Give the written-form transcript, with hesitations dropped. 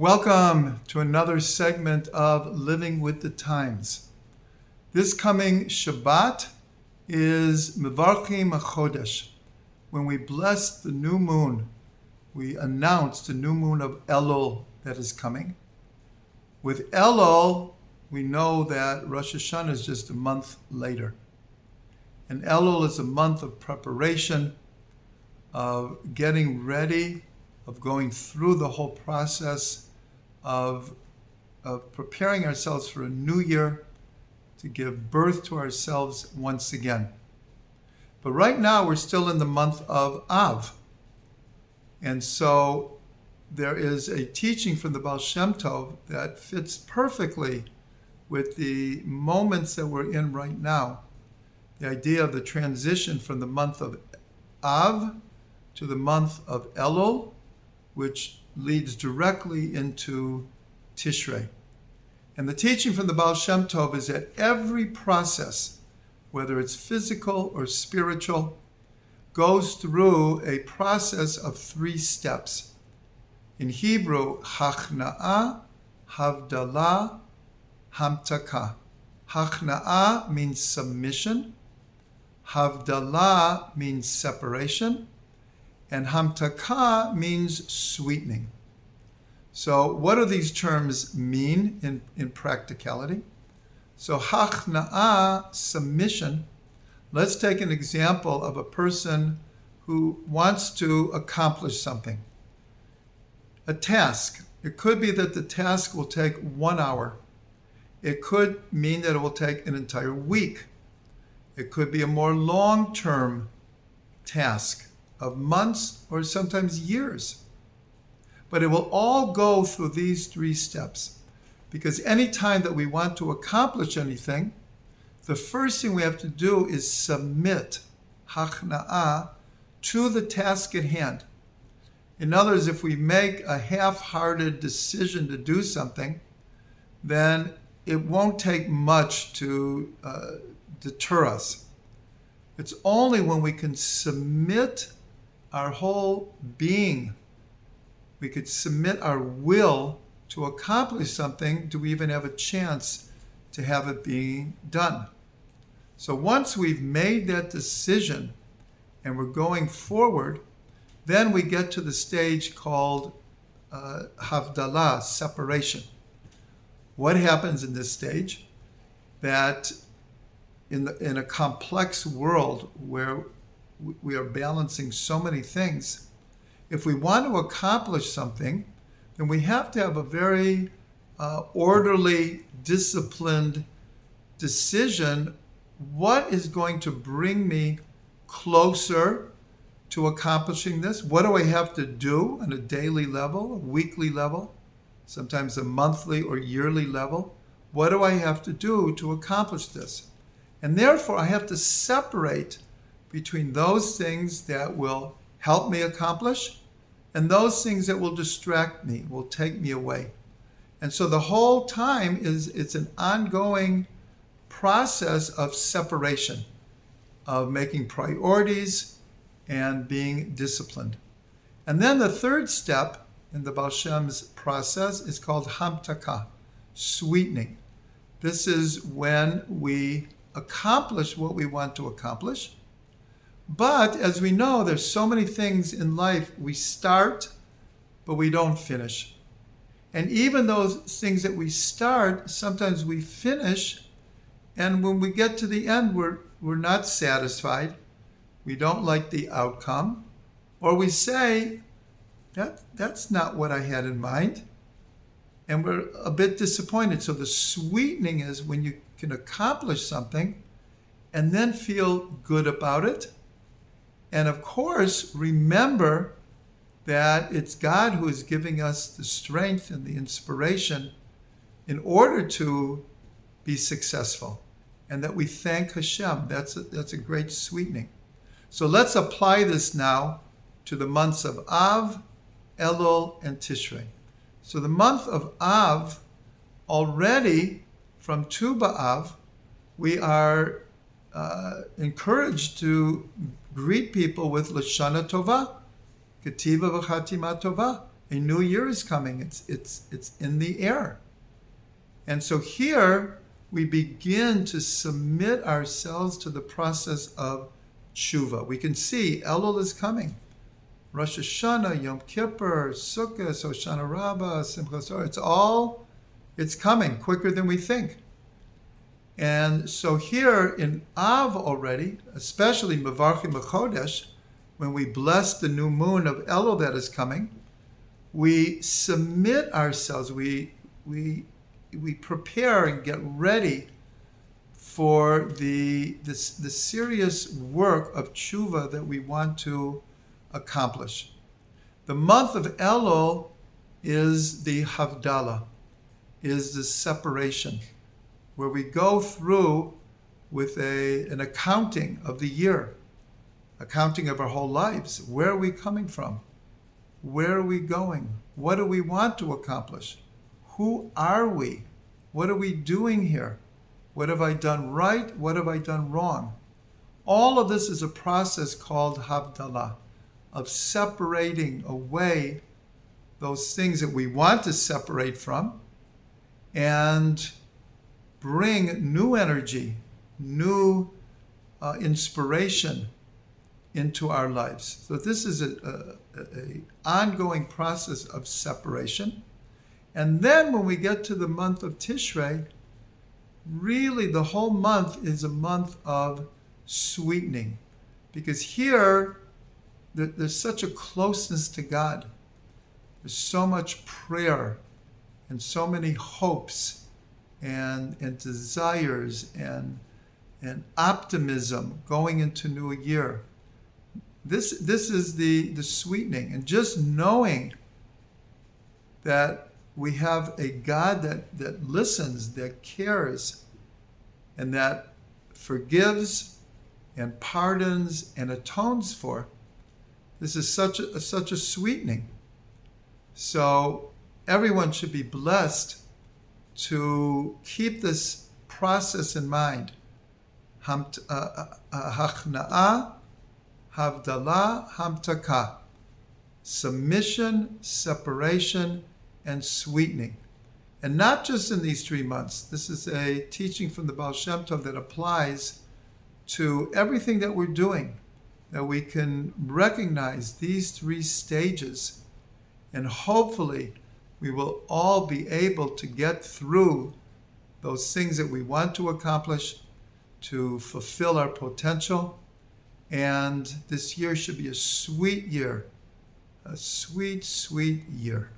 Welcome to another segment of Living with the Times. This coming Shabbat is Mevarchim HaChodesh. When we bless the new moon, we announce the new moon of Elul that is coming. With Elul, we know that Rosh Hashanah is just a month later. And Elul is a month of preparation, of getting ready, of going through the whole process of preparing ourselves for a new year, to give birth to ourselves once again. But right now we're still in the month of Av. And so there is a teaching from the Baal Shem Tov that fits perfectly with the moments that we're in right now. The idea of the transition from the month of Av to the month of Elul, which leads directly into Tishrei. And the teaching from the Baal Shem Tov is that every process, whether it's physical or spiritual, goes through a process of 3 steps. In Hebrew, Hachna'ah, Havdalah, Hamtakah. Hachna'ah means submission, Havdalah means separation, and Hamtakah means sweetening. So what do these terms mean in practicality? So Hachna'ah, submission. Let's take an example of a person who wants to accomplish something. A task. It could be that the task will take 1 hour. It could mean that it will take an entire week. It could be a more long-term task of months or sometimes years. But it will all go through these 3 steps. Because any time that we want to accomplish anything, the first thing we have to do is submit, Hachna'ah, to the task at hand. In other words, if we make a half-hearted decision to do something, then it won't take much to deter us. It's only when we can submit our whole being, we could submit our will to accomplish something, do we even have a chance to have it being done. So once we've made that decision and we're going forward, then we get to the stage called Havdalah, separation. What happens in this stage? That in a complex world where we are balancing so many things, if we want to accomplish something, then we have to have a very orderly, disciplined decision. What is going to bring me closer to accomplishing this? What do I have to do on a daily level, a weekly level, sometimes a monthly or yearly level? What do I have to do to accomplish this? And therefore, I have to separate between those things that will help me accomplish and those things that will distract me, will take me away. And so the whole time it's an ongoing process of separation, of making priorities and being disciplined. And then the third step in the Baal Shem's process is called Hamtakah, sweetening. This is when we accomplish what we want to accomplish. But as we know, there's so many things in life we start, but we don't finish. And even those things that we start, sometimes we finish, and when we get to the end, we're not satisfied. We don't like the outcome, or we say, that's not what I had in mind, and we're a bit disappointed. So the sweetening is when you can accomplish something and then feel good about it. And of course, remember that it's God who is giving us the strength and the inspiration in order to be successful, and that we thank Hashem. That's a great sweetening. So let's apply this now to the months of Av, Elul, and Tishrei. So the month of Av, already from Tu B'Av, we are encouraged to greet people with Lashana Tova, Ketiva v'Chatima Tova. A new year is coming. It's in the air. And so here we begin to submit ourselves to the process of tshuva. We can see Elul is coming. Rosh Hashanah, Yom Kippur, Sukkot, Hoshana Rabbah, Simchas Torah. It's coming quicker than we think. And so here in Av already, especially Mevarchim Chodesh, when we bless the new moon of Elul that is coming, we submit ourselves, we prepare and get ready for the serious work of tshuva that we want to accomplish. The month of Elul is the Havdalah, is the separation, where we go through with an accounting of the year, accounting of our whole lives. Where are we coming from? Where are we going? What do we want to accomplish? Who are we? What are we doing here? What have I done right? What have I done wrong? All of this is a process called Havdalah, of separating away those things that we want to separate from and bring new energy, new inspiration into our lives. So this is an ongoing process of separation. And then when we get to the month of Tishrei, really the whole month is a month of sweetening. Because here, there's such a closeness to God. There's so much prayer and so many hopes and desires and optimism going into new year. This is the sweetening. And just knowing that we have a God that listens, that cares, and that forgives and pardons and atones for. This is such a sweetening. So everyone should be blessed to keep this process in mind. Hachna'ah, Havdalah, Hamtakah. Submission, separation, and sweetening. And not just in these 3 months. This is a teaching from the Baal Shem Tov that applies to everything that we're doing, that we can recognize these 3 stages, and hopefully we will all be able to get through those things that we want to accomplish, to fulfill our potential. And this year should be a sweet year, a sweet, sweet year.